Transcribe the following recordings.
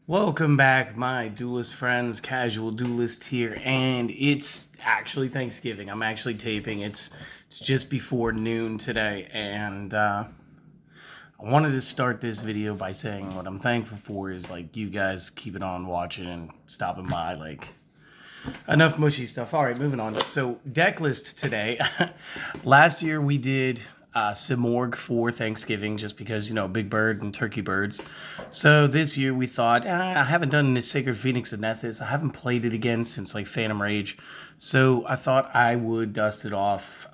Welcome back, my duelist friends. Casual Duelist here, and it's actually Thanksgiving. I'm actually taping. It's just before noon today, and I wanted to start this video by saying what I'm thankful for is like you guys keeping on watching and stopping by. Like enough mushy stuff. All right, moving on. So deck list today. Last year we did Simorg for Thanksgiving just because, Big Bird and Turkey Birds. So this year we thought, I haven't done this Sacred Phoenix of Nephthys. I haven't played it again since like Phantom Rage. So I thought I would dust it off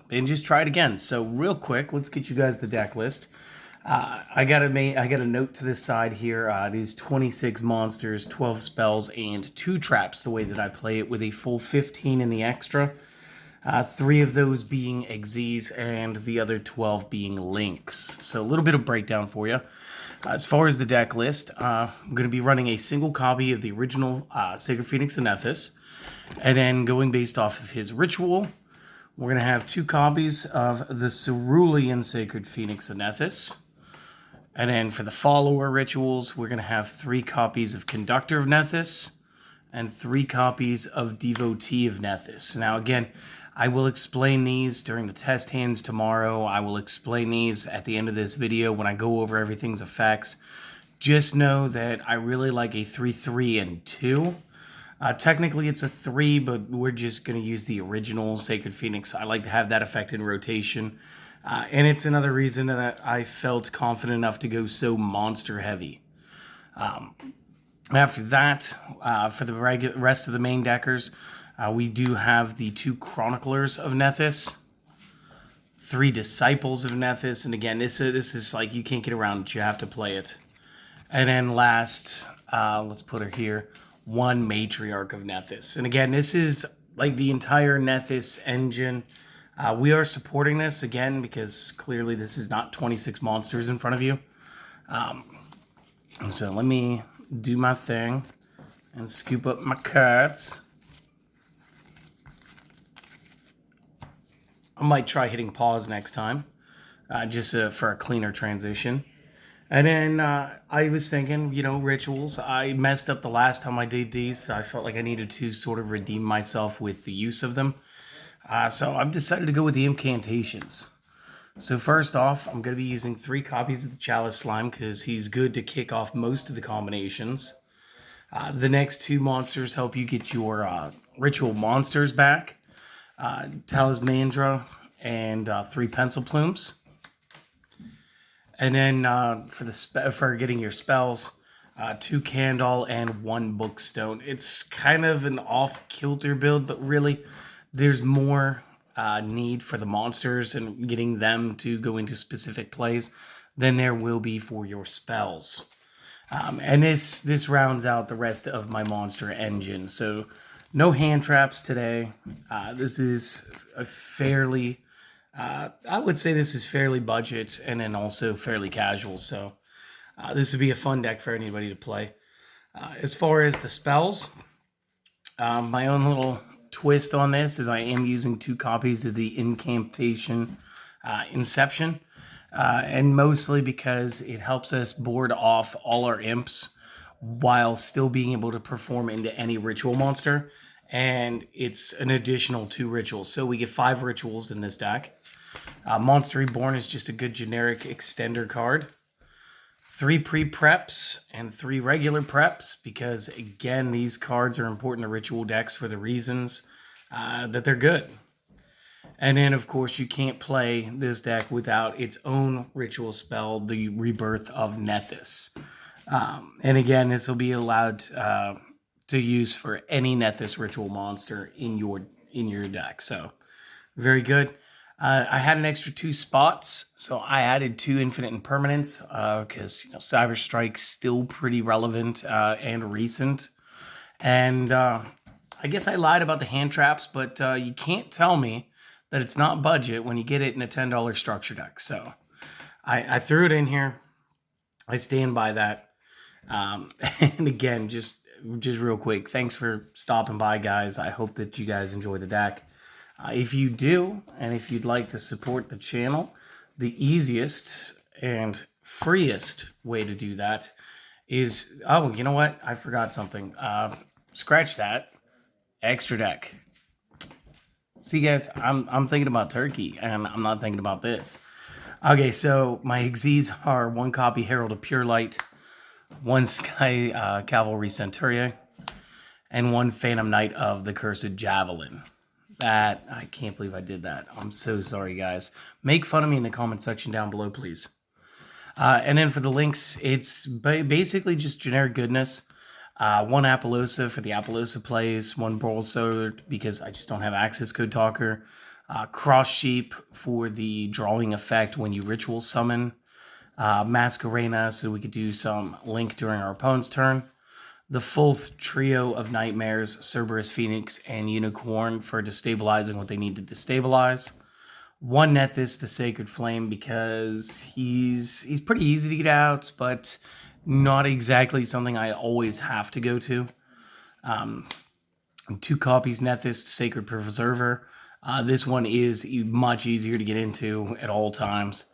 and just try it again. So real quick, let's get you guys the deck list. I got a note to this side here. It is 26 monsters, 12 spells, and 2 traps the way that I play it, with a full 15 in the extra. 3 of those being Xyz and the other 12 being Links. So a little bit of breakdown for you. As far as the deck list, I'm going to be running a single copy of the original Sacred Phoenix of Nephthys, and then going based off of his ritual, we're going to have 2 copies of the Cerulean Sacred Phoenix of Nephthys. And then for the follower rituals, we're going to have 3 copies of Conductor of Nephthys and 3 copies of Devotee of Nephthys. Now again, I will explain these during the test hands tomorrow. I will explain these at the end of this video when I go over everything's effects. Just know that I really like a 3-3 and 2. Technically it's a 3, but we're just going to use the original Sacred Phoenix. I like to have that effect in rotation. And it's another reason that I felt confident enough to go so monster heavy. After that, for the rest of the main deckers, we do have the 2 Chroniclers of Nephthys, 3 Disciples of Nephthys, and again, this is like you can't get around it, you have to play it. And then last, let's put her here, 1 Matriarch of Nephthys. And again, this is like the entire Nephthys engine. We are supporting this again because clearly this is not 26 monsters in front of you. So let me do my thing and scoop up my cards. I might try hitting pause next time, just for a cleaner transition. And then I was thinking, rituals. I messed up the last time I did these, so I felt like I needed to sort of redeem myself with the use of them. So I've decided to go with the Impcantations. So first off, I'm going to be using 3 copies of the Chalice Slime because he's good to kick off most of the combinations. The next 2 monsters help you get your ritual monsters back. Talismandra and 3 Pencil Plumes. And then for getting your spells, 2 Candle and 1 Bookstone. It's kind of an off-kilter build, but really there's more need for the monsters and getting them to go into specific plays than there will be for your spells. And this rounds out the rest of my monster engine. So no hand traps today. This is a fairly, I would say this is fairly budget and then also fairly casual. So this would be a fun deck for anybody to play. As far as the spells, my own little twist on this is I am using 2 copies of the Incantation Inception. And mostly because it helps us board off all our imps while still being able to perform into any ritual monster. And it's an additional 2 rituals. So we get 5 rituals in this deck. Monster Reborn is just a good generic extender card. 3 pre-preps and 3 regular preps, because again, these cards are important to ritual decks for the reasons that they're good. And then, of course, you can't play this deck without its own ritual spell, the Rebirth of Nephthys. And again, this will be allowed to use for any Nephthys ritual monster in your deck. So, very good. I had an extra 2 spots, so I added 2 Infinite Impermanence because Cyber Strike's still pretty relevant and recent. And I guess I lied about the hand traps, but you can't tell me that it's not budget when you get it in a $10 structure deck. So I threw it in here. I stand by that. And again, just real quick, thanks for stopping by, guys. I hope that you guys enjoy the deck. If you do, and if you'd like to support the channel, the easiest and freest way to do that is... Oh, you know what? I forgot something. Scratch that. Extra deck. See, guys, I'm thinking about turkey, and I'm not thinking about this. Okay, so my Xyz are 1 copy Herald of Pure Light, 1 Sky Cavalry Centurion, and 1 Phantom Knight of the Cursed Javelin. That, I can't believe I did that. I'm so sorry, guys. Make fun of me in the comment section down below, please. And then for the links, it's basically just generic goodness. 1 Appaloosa for the Appaloosa plays, 1 Brawl Sword because I just don't have access code talker. Cross Sheep for the drawing effect when you ritual summon. Masquerena so we could do some link during our opponent's turn. The full trio of Nightmares, Cerberus, Phoenix, and Unicorn for destabilizing what they need to destabilize. 1 Nephthys, the Sacred Flame, because he's pretty easy to get out, but not exactly something I always have to go to. 2 copies Nephthys, Sacred Preserver. This one is much easier to get into at all times.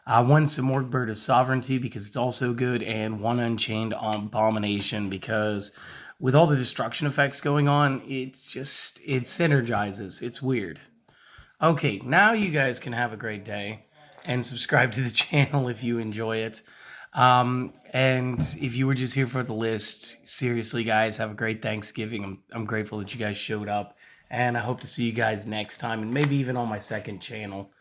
1 Simorgh Bird of Sovereignty because it's also good, and 1 Unchained Abomination because with all the destruction effects going on, it synergizes. It's weird. Okay, now you guys can have a great day and subscribe to the channel if you enjoy it. And if you were just here for the list, seriously, guys, have a great Thanksgiving. I'm grateful that you guys showed up, and I hope to see you guys next time, and maybe even on my second channel.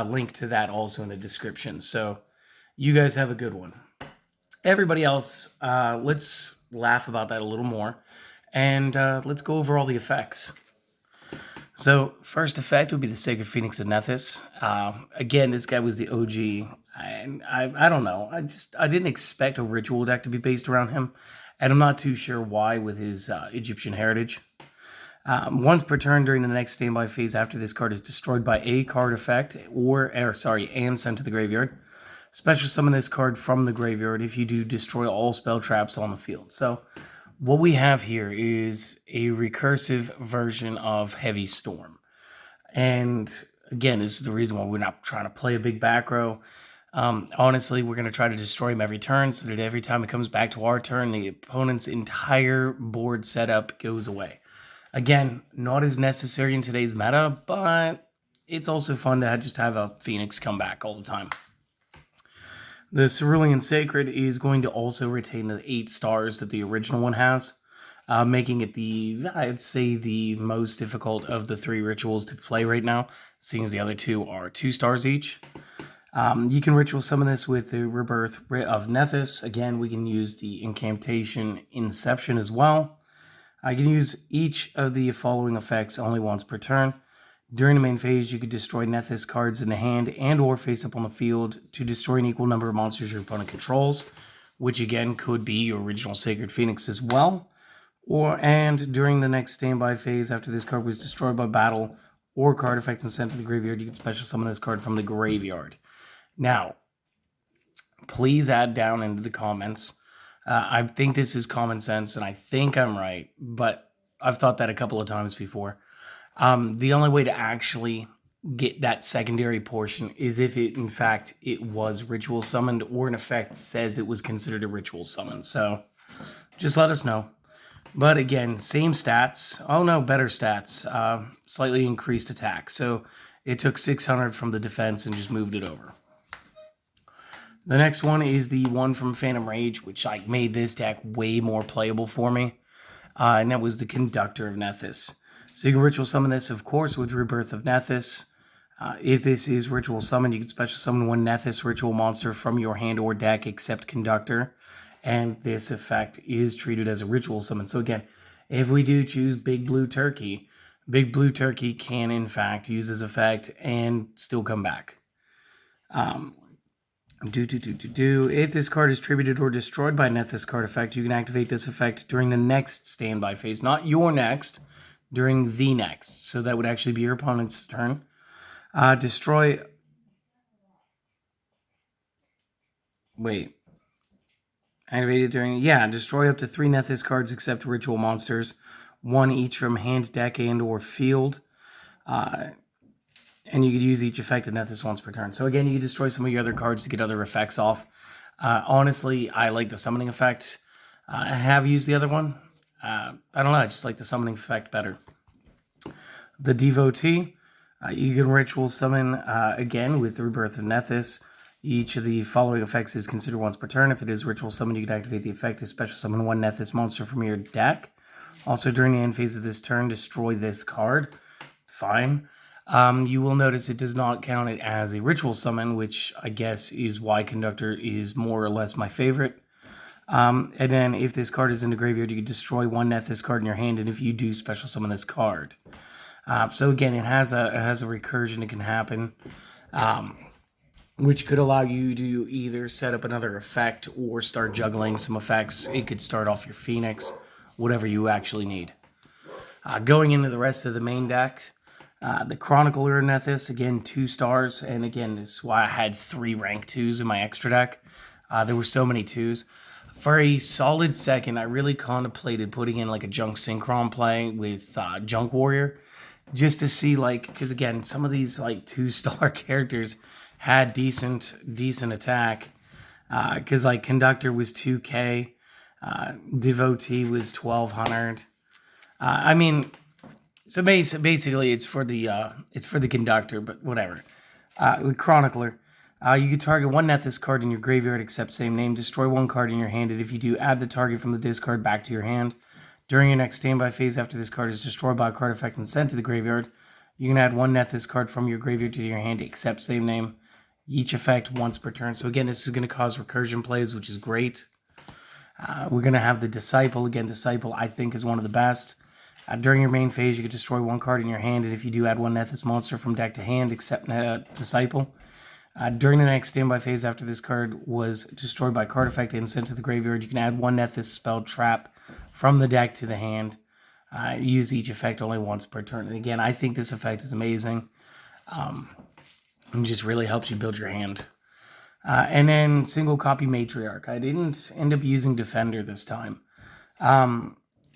Link to that also in the description. So you guys have a good one. Everybody else, let's laugh about that a little more, and let's go over all the effects. So first effect would be the Sacred Phoenix of Nephthys. Again, this guy was the OG. And I don't know. I didn't expect a ritual deck to be based around him, and I'm not too sure why with his Egyptian heritage. Once per turn during the next standby phase after this card is destroyed by a card effect and sent to the graveyard, special summon this card from the graveyard. If you do, destroy all spell traps on the field. So what we have here is a recursive version of Heavy Storm. And again, this is the reason why we're not trying to play a big back row. Honestly, we're going to try to destroy him every turn so that every time it comes back to our turn, the opponent's entire board setup goes away. Again, not as necessary in today's meta, but it's also fun to just have a Phoenix come back all the time. The Cerulean Sacred is going to also retain the 8 stars that the original one has, making it I'd say the most difficult of the 3 rituals to play right now, seeing as the other 2 are 2 stars each. You can ritual summon this with the Rebirth of Nephthys. Again, we can use the Impcantation Inception as well. I can use each of the following effects only once per turn. During the main phase, you could destroy Nephthys cards in the hand and or face up on the field to destroy an equal number of monsters your opponent controls, which again could be your original Sacred Phoenix as well. And during the next standby phase, after this card was destroyed by battle or card effects and sent to the graveyard, you can special summon this card from the graveyard. Now, please add down into the comments. I think this is common sense, and I think I'm right, but I've thought that a couple of times before. The only way to actually get that secondary portion is if in fact it was ritual summoned, or in effect says it was considered a ritual summon. So just let us know. But again, same stats. Oh no, better stats. Slightly increased attack. So it took 600 from the defense and just moved it over. The next one is the one from Phantom Rage, which made this deck way more playable for me. And that was the Conductor of Nephthys. So you can ritual summon this, of course, with Rebirth of Nephthys. If this is ritual summoned, you can special summon 1 Nephthys ritual monster from your hand or deck except Conductor. And this effect is treated as a ritual summon. So again, if we do choose Big Blue Turkey can in fact use this effect and still come back. If this card is tributed or destroyed by Nephthys card effect, you can activate this effect during the next standby phase. Not your next, during the next. So that would actually be your opponent's turn. Destroy up to 3 Nephthys cards except ritual monsters. 1 each from hand, deck, and or field. And you could use each effect of Nephthys once per turn. So again, you can destroy some of your other cards to get other effects off. Honestly, I like the summoning effect. I have used the other one. I don't know, I just like the summoning effect better. The Devotee, you can ritual summon again with the Rebirth of Nephthys. Each of the following effects is considered once per turn. If it is ritual summon, you can activate the effect to special summon one Nephthys monster from your deck. Also, during the end phase of this turn, destroy this card. Fine. You will notice it does not count it as a ritual summon, which I guess is why Conductor is more or less my favorite. And then if this card is in the graveyard, you can destroy one Nephthys card in your hand, and if you do, special summon this card. So again, it has a recursion that can happen, which could allow you to either set up another effect or start juggling some effects. It could start off your Phoenix, whatever you actually need. Going into the rest of the main deck, the Chronicler Nephthys, again, 2 stars. And again, this is why I had 3 rank 2s in my extra deck. There were so many 2s. For a solid second, I really contemplated putting in like a Junk Synchron play with Junk Warrior. Just to see, like, because again, some of these like 2-star characters had decent attack. Because like Conductor was 2K, Devotee was 1200. I mean, so basically, it's for the Conductor, but whatever. With Chronicler, you can target one Nephthys card in your graveyard except same name. Destroy one card in your hand, and if you do, add the target from the discard back to your hand. During your next standby phase, after this card is destroyed by a card effect and sent to the graveyard, you can add one Nephthys card from your graveyard to your hand except same name. Each effect once per turn. So again, this is going to cause recursion plays, which is great. We're going to have the Disciple. Again, Disciple I think is one of the best. During your main phase, you can destroy one card in your hand, and if you do, add one Nephthys monster from deck to hand except Disciple. During the next standby phase, after this card was destroyed by card effect and sent to the graveyard, you can add one Nephthys spell trap from the deck to the hand. Use each effect only once per turn. And again, I think this effect is amazing. And just really helps you build your hand. And then single copy Matriarch. I didn't end up using Defender this time.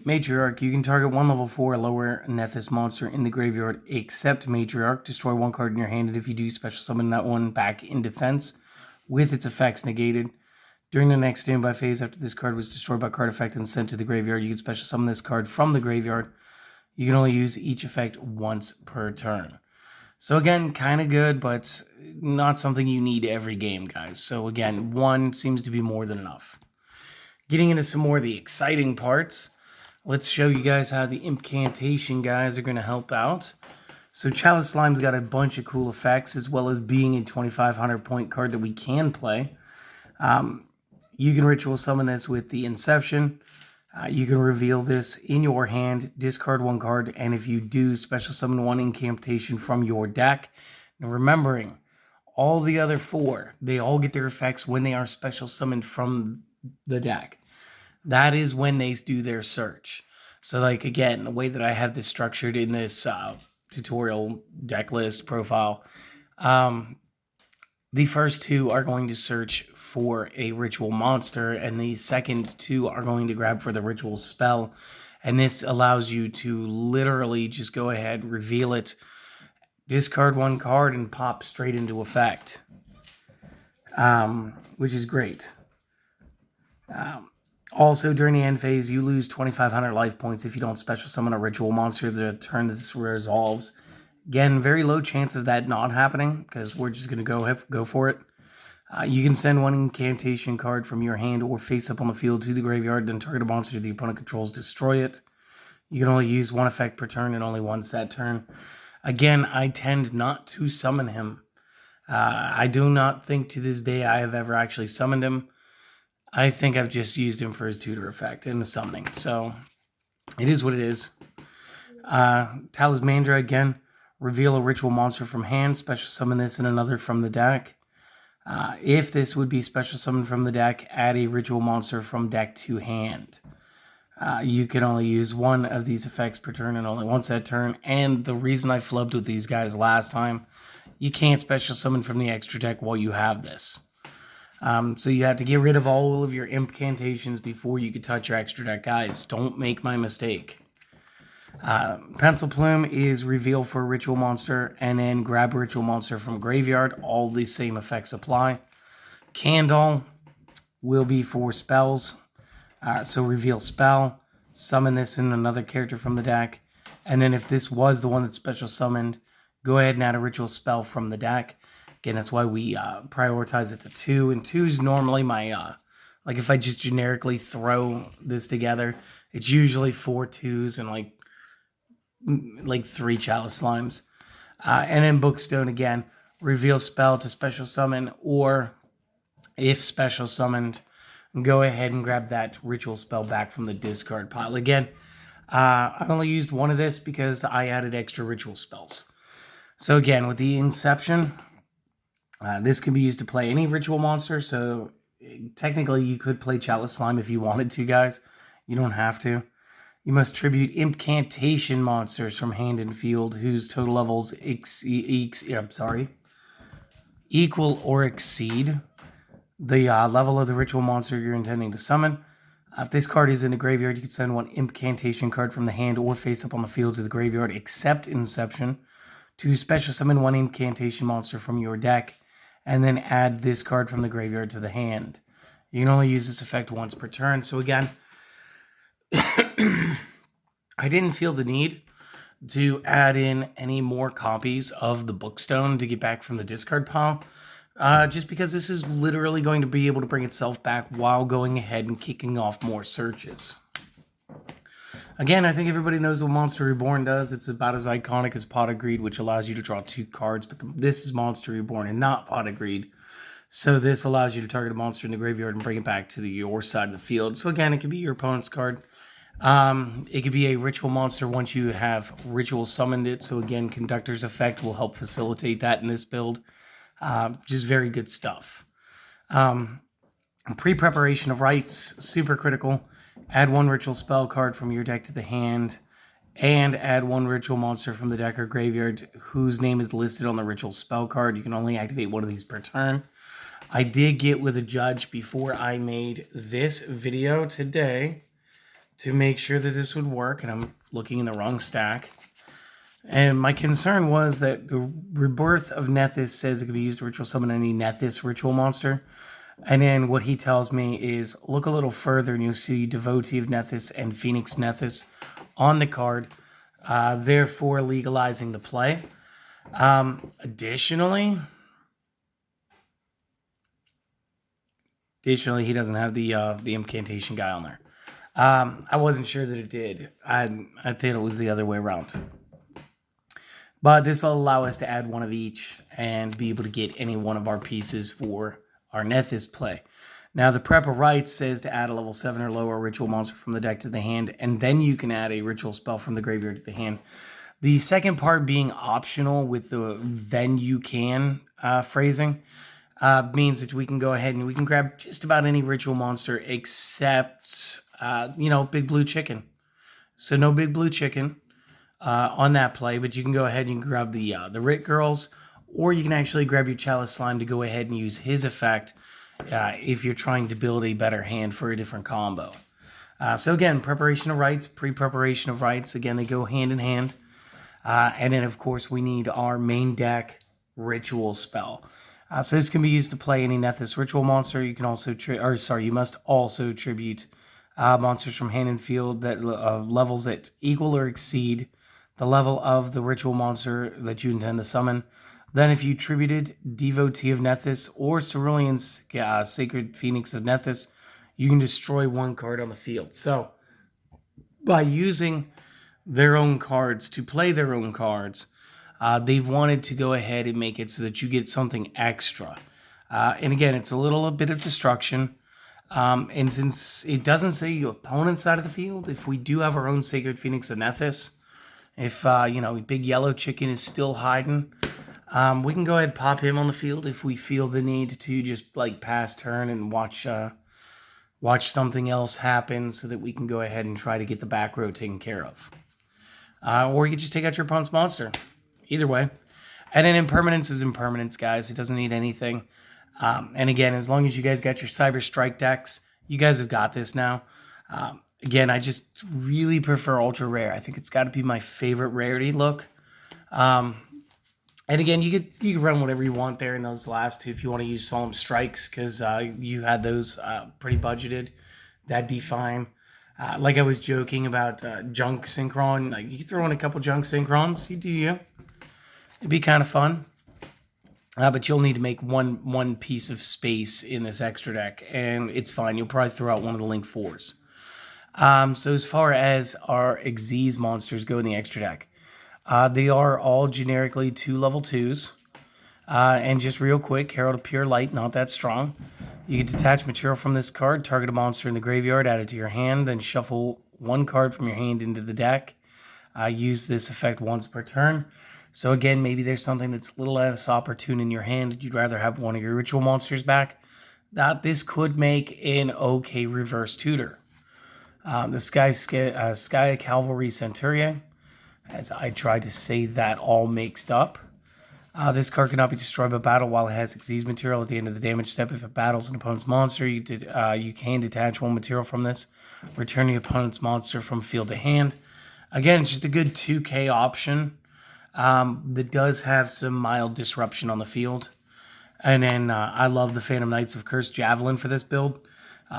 Matriarch, you can target one level 4 or lower Nephthys monster in the graveyard except Matriarch. Destroy one card in your hand, and if you do, special summon that one back in defense with its effects negated. During the next standby phase, after this card was destroyed by card effect and sent to the graveyard, you can special summon this card from the graveyard. You can only use each effect once per turn. So again, kind of good, but not something you need every game, guys. So again, 1 seems to be more than enough. Getting into some more of the exciting parts, let's show you guys how the Impcantation guys are going to help out. So Chalice Slime's got a bunch of cool effects, as well as being a 2,500 point card that we can play. You can ritual summon this with the Inception. You can reveal this in your hand, discard 1 card, and if you do, special summon 1 Incantation from your deck. And remembering, all the other 4, they all get their effects when they are special summoned from the deck. That is when they do their search. So like, again, the way that I have this structured in this tutorial deck list profile, the first 2 are going to search for a ritual monster, and the second 2 are going to grab for the ritual spell. And this allows you to literally just go ahead, reveal it, discard 1 card, and pop straight into effect, which is great. Also, during the end phase, you lose 2,500 life points if you don't special summon a ritual monster the turn that this resolves. Again, very low chance of that not happening, because we're just going to go for it. You can send 1 Incantation card from your hand or face up on the field to the graveyard, then target a monster the opponent controls, destroy it. You can only use 1 effect per turn and only 1 set turn. Again, I tend not to summon him. I do not think to this day I have ever actually summoned him. I think I've just used him for his tutor effect in the summoning. So, it is what it is. Talismandra, again, reveal a ritual monster from hand, special summon this and another from the deck. If this would be special summoned from the deck, add a ritual monster from deck to hand. You can only use 1 of these effects per turn and only 1 set turn. And the reason I flubbed with these guys last time, you can't special summon from the extra deck while you have this. So you have to get rid of all of your incantations before you can touch your extra deck. Guys, don't make my mistake. Pencil Plume is reveal for a ritual monster, and then grab a ritual monster from graveyard. All the same effects apply. Candle, will be for spells. So reveal spell, summon this in another character from the deck, and then if this was the one that's special summoned, go ahead and add a ritual spell from the deck. Again, that's why we prioritize it to 2, and 2 is normally my, like if I just generically throw this together, it's usually 4 2s and like 3 Chalice Slimes. And then Bookstone again, reveal spell to special summon, or if special summoned, go ahead and grab that ritual spell back from the discard pile. Again, I only used one of this because I added extra ritual spells. So again, with the Inception, this can be used to play any ritual monster. So technically you could play Chalice Slime if you wanted to, guys. You don't have to. You must tribute Impcantation monsters from hand and field whose total levels equal or exceed the level of the ritual monster you're intending to summon. If this card is in the graveyard, you can send one Impcantation card from the hand or face up on the field to the graveyard, except Inception, to special summon one Incantation monster from your deck, and then add this card from the graveyard to the hand. You can only use this effect once per turn. So again, I didn't feel the need to add in any more copies of the Bookstone to get back from the discard pile. Just because this is literally going to be able to bring itself back while going ahead and kicking off more searches. Again, I think everybody knows what Monster Reborn does. It's about as iconic as Pot of Greed, which allows you to draw 2 cards, but this is Monster Reborn and not Pot of Greed. So this allows you to target a monster in the graveyard and bring it back to your side of the field. So again, it could be your opponent's card. It could be a ritual monster once you have ritual summoned it. So again, Conductor's Effect will help facilitate that in this build. Just very good stuff. Pre-preparation of rites, super critical. Add 1 ritual spell card from your deck to the hand, and add 1 ritual monster from the deck or graveyard whose name is listed on the ritual spell card. You can only activate 1 of these per turn. I did get with a judge before I made this video today to make sure that this would work, and I'm looking in the wrong stack. And my concern was that the Rebirth of Nephthys says it can be used to ritual summon any Nephthys ritual monster. And then what he tells me is look a little further and you'll see Devotee of Nephthys and Phoenix Nephthys on the card, therefore legalizing the play. Additionally, he doesn't have the Impcantation guy on there. I wasn't sure that it did. I think it was the other way around. But this will allow us to add 1 of each and be able to get any one of our pieces for our Nephthys play. Now, the Prep of Rites says to add a level 7 or lower ritual monster from the deck to the hand, and then you can add a ritual spell from the graveyard to the hand. The second part being optional with the then you can phrasing means that we can go ahead and we can grab just about any ritual monster except, Big Blue Chicken. So no Big Blue Chicken on that play, but you can go ahead and you can grab the Rit Girls, or you can actually grab your Chalice Slime to go ahead and use his effect if you're trying to build a better hand for a different combo. So again, preparation of rites, pre-preparation of rites, again, they go hand in hand. And then, of course, we need our main deck ritual spell. So this can be used to play any Nephthys ritual monster. You can also, you must also tribute monsters from hand and field that levels that equal or exceed the level of the ritual monster that you intend to summon. Then if you tributed Devotee of Nephthys or Cerulean's Sacred Phoenix of Nephthys, you can destroy 1 card on the field. So by using their own cards to play their own cards, they've wanted to go ahead and make it so that you get something extra. And again, it's a little bit of destruction. And since it doesn't say your opponent's side of the field, if we do have our own Sacred Phoenix of Nephthys, if, Big Yellow Chicken is still hiding, we can go ahead and pop him on the field if we feel the need to just, pass turn and watch something else happen so that we can go ahead and try to get the back row taken care of. Or you can just take out your opponent's monster. Either way. And then impermanence is impermanence, guys. It doesn't need anything. And again, as long as you guys got your Cyber Strike decks, you guys have got this now. Again, I just really prefer Ultra Rare. I think it's got to be my favorite rarity look. And And again, you could run whatever you want there in those last two. If you want to use Solemn Strikes, because you had those pretty budgeted, that'd be fine. Like I was joking about Junk Synchron, like you could throw in a couple Junk Synchrons. You do you. It'd be kind of fun. But you'll need to make one piece of space in this extra deck, and it's fine. You'll probably throw out one of the Link 4s. So as far as our Xyz monsters go in the extra deck, they are all generically 2 level 2s. And just real quick, Herald of Pure Light, not that strong. You can detach material from this card, target a monster in the graveyard, add it to your hand, then shuffle 1 card from your hand into the deck. Use this effect once per turn. So again, maybe there's something that's a little less opportune in your hand. You'd rather have one of your ritual monsters back. This could make an okay reverse tutor. The Sky Cavalry Centurion, as I tried to say that all mixed up. This card cannot be destroyed by battle while it has Xyz material at the end of the damage step. If it battles an opponent's monster, you can detach 1 material from this, return the opponent's monster from field to hand. Again, it's just a good 2K option that does have some mild disruption on the field. And then I love the Phantom Knights of Cursed Javelin for this build.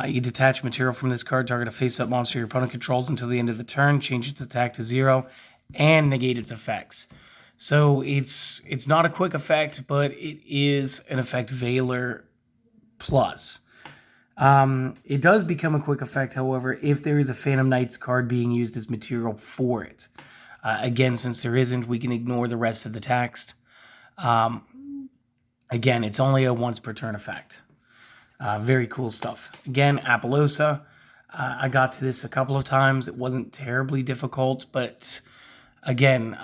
You detach material from this card, target a face-up monster your opponent controls until the end of the turn, change its attack to 0, and negate its effects. So it's not a quick effect, but it is an effect Veiler plus. It does become a quick effect, however, if there is a Phantom Knights card being used as material for it. Again, since there isn't, we can ignore the rest of the text. Again, it's only a once per turn effect. Very cool stuff. Again, Apollosa. I got to this a couple of times. It wasn't terribly difficult, but again,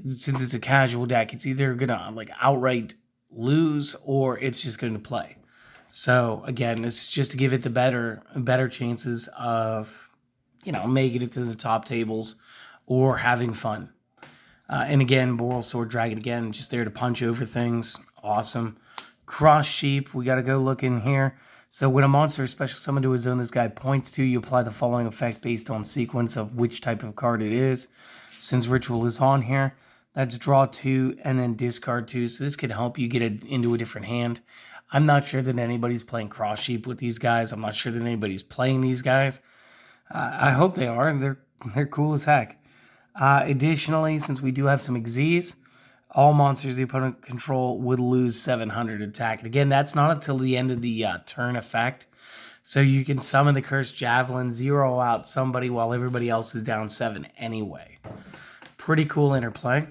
since it's a casual deck, it's either gonna like outright lose or it's just going to play. So again, this is just to give it the better chances of, making it to the top tables or having fun. And again, Boral Sword Dragon, again, just there to punch over things. Awesome. Cross Sheep, we got to go look in here. So when a monster is special summoned to a zone this guy points to, you apply the following effect based on sequence of which type of card it is. Since Ritual is on here, that's draw 2 and then discard 2. So this could help you get it into a different hand. I'm not sure that anybody's playing Cross Sheep with these guys. I'm not sure that anybody's playing these guys. I hope they are. They're cool as heck. Additionally, since we do have some Xyz, all monsters the opponent control would lose 700 attack. And again, that's not until the end of the turn effect. So you can summon the Cursed Javelin, zero out somebody while everybody else is down 7 anyway. Pretty cool interplay.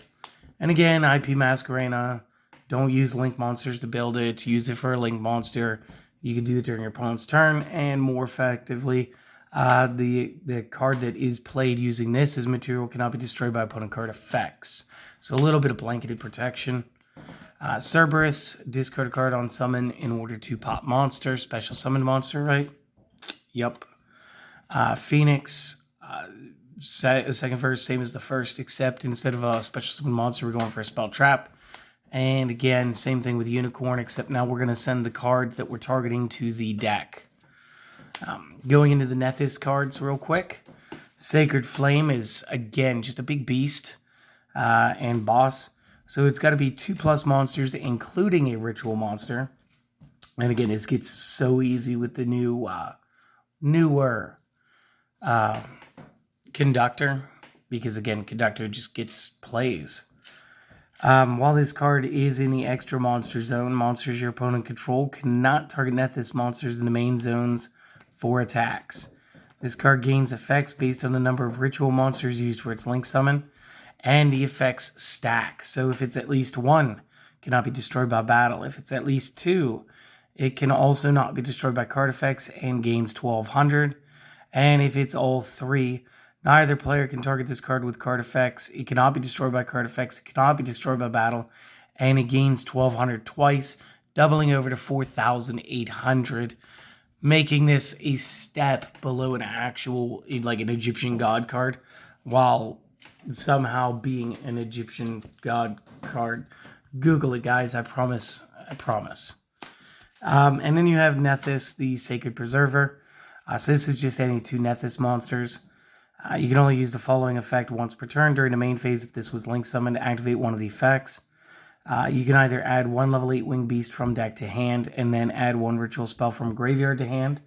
And again, IP Masquerena. Don't use Link monsters to build it. Use it for a Link monster. You can do it during your opponent's turn. And more effectively, the card that is played using this as material cannot be destroyed by opponent card effects. So a little bit of blanketed protection. Cerberus, discard a card on summon in order to pop monster. Special summoned monster, right? Yep. Phoenix, second first, same as the first, except instead of a special summoned monster, we're going for a spell trap. And again, same thing with Unicorn, except now we're going to send the card that we're targeting to the deck. Going into the Nephthys cards real quick. Sacred Flame is, again, just a big beast and boss. So it's got to be 2+ monsters, including a ritual monster. And again, this gets so easy with the newer Conductor. Because again, Conductor just gets plays. While this card is in the extra monster zone, monsters your opponent control cannot target Nephthys monsters in the main zones for attacks. This card gains effects based on the number of ritual monsters used for its Link summon, and the effects stack. So if it's at least 1, it cannot be destroyed by battle. If it's at least 2, it can also not be destroyed by card effects and gains 1200. And if it's all 3, neither player can target this card with card effects. It cannot be destroyed by card effects. It cannot be destroyed by battle. And it gains 1200 twice, doubling over to 4800, making this a step below an actual, like an Egyptian god card, while somehow being an Egyptian god card. Google it, guys. I promise. I promise. And then you have Nephthys, the Sacred Preserver. So this is just any 2 Nephthys monsters. You can only use the following effect once per turn during the main phase if this was Link summoned to activate one of the effects. You can either add 1 level 8 winged beast from deck to hand, and then add 1 ritual spell from graveyard to hand,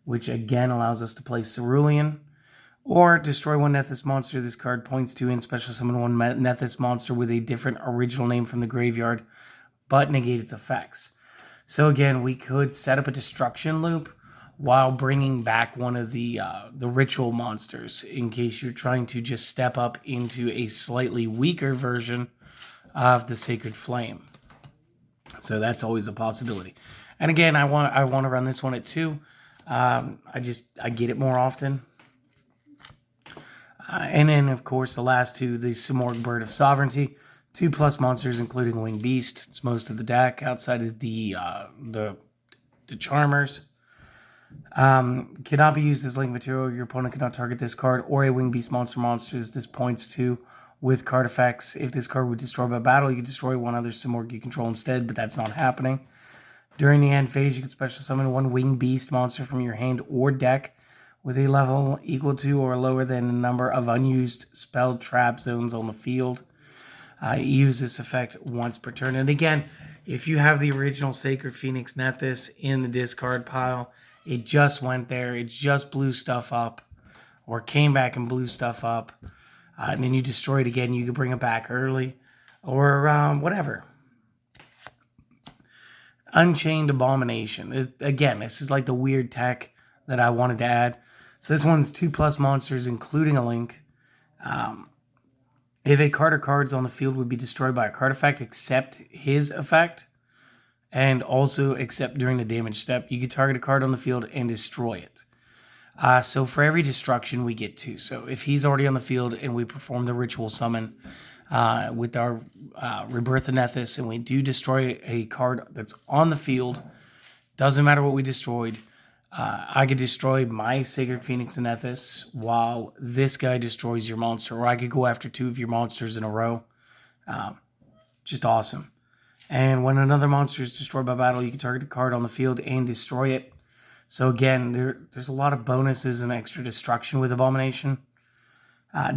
which again allows us to play Cerulean. Or destroy 1 Nephthys monster this card points to, and special summon 1 Nephthys monster with a different original name from the graveyard, but negate its effects. So again, we could set up a destruction loop while bringing back one of the ritual monsters in case you're trying to just step up into a slightly weaker version of the Sacred Flame. So that's always a possibility. And again, I want to run this one at 2. I get it more often. And then, of course, the last 2, the Simorgh Bird of Sovereignty. 2+ monsters, including Winged Beast. It's most of the deck outside of the Charmers. Cannot be used as link material. Your opponent cannot target this card or a Winged Beast monsters this points to with card effects. If this card would destroy by battle, you can destroy 1 other Simorgh you control instead, but that's not happening. During the end phase, you can special summon 1 Winged Beast monster from your hand or deck with a level equal to or lower than the number of unused spell trap zones on the field. Use this effect once per turn. And again, if you have the original Sacred Phoenix Nephthys in the discard pile, it just went there, it just blew stuff up, or came back and blew stuff up, and then you destroy it again, you can bring it back early, or whatever. Unchained Abomination. Again, this is like the weird tech that I wanted to add. So this one's 2+ monsters, including a link. If a card or cards on the field would be destroyed by a card effect, except his effect, and also except during the damage step, you can target a card on the field and destroy it. So for every destruction, we get 2. So if he's already on the field and we perform the ritual summon with our Rebirth of Nephthys, and we do destroy a card that's on the field, doesn't matter what we destroyed, I could destroy my Sacred Phoenix and Nephthys while this guy destroys your monster, or I could go after 2 of your monsters in a row. Just awesome. And when another monster is destroyed by battle, you can target a card on the field and destroy it. So again, there's a lot of bonuses and extra destruction with Abomination.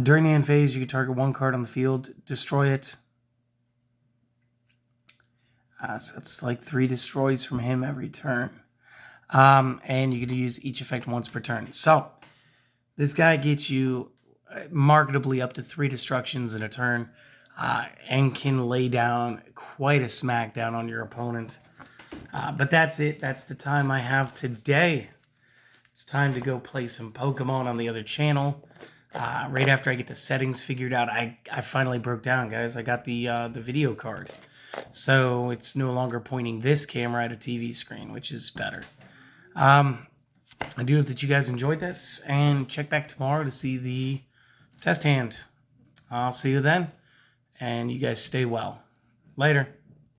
During the end phase, you can target 1 card on the field, destroy it. So that's like 3 destroys from him every turn. And you can use each effect once per turn. So this guy gets you marketably up to 3 destructions in a turn, and can lay down quite a smackdown on your opponent. But that's it. That's the time I have today. It's time to go play some Pokemon on the other channel. Right after I get the settings figured out, I finally broke down, guys. I got the video card. So it's no longer pointing this camera at a TV screen, which is better. I do hope that you guys enjoyed this, and check back tomorrow to see the test hand. I'll see you then, and you guys stay well. Later.